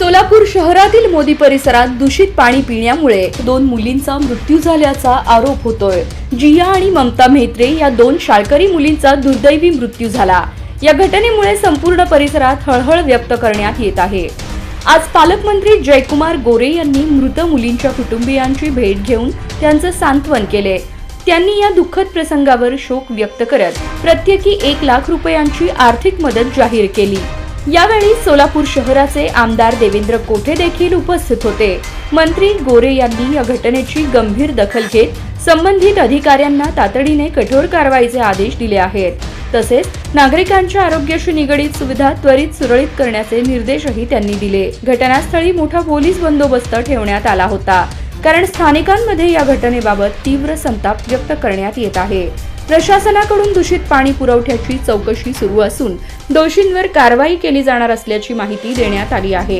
सोलापूर शहरातील मोदी परिसरात दूषित पाणी पिण्यामुळे 2 मुलींचा मृत्यू झाल्याचा आरोप होतोय। जिया आणि ममता म्हेत्रे या 2 शाळकरी मुलींचा दुर्दैवी मृत्यू झाला। या घटनेमुळे संपूर्ण परिसरात हळहळ व्यक्त करण्यात येत आहे। आज पालकमंत्री जयकुमार गोरे यांनी मृत मुलींच्या कुटुंबियांची भेट घेऊन त्यांचे सांत्वन केले। त्यांनी या दुःखद प्रसंगावर शोक व्यक्त करत प्रत्येकी 1 लाख रुपयांची आर्थिक मदत जाहीर केली। यावेळी सोलापूर शहराचे आमदार देवेंद्र कोठे देखील उपस्थित होते। मंत्री गोरे यांनी या घटनेची गंभीर दखल घेत संबंधित अधिकाऱ्यांना तातडीने कठोर कारवाईचे आदेश दिले आहेत। तसेच नागरिकांच्या आरोग्याशी निगडित सुविधा त्वरित सुरळीत करण्याचे निर्देशही त्यांनी दिले। घटनास्थळी मोठा पोलीस बंदोबस्त ठेवण्यात आला होता, कारण स्थानिकांमध्ये या घटनेबाबत तीव्र संताप व्यक्त करण्यात येत आहे। प्रशासनाकडून दूषित पाणी पुरवठ्याची चौकशी सुरू असून दोषींवर कारवाई केली जाणार असल्याची माहिती देण्यात आली आहे।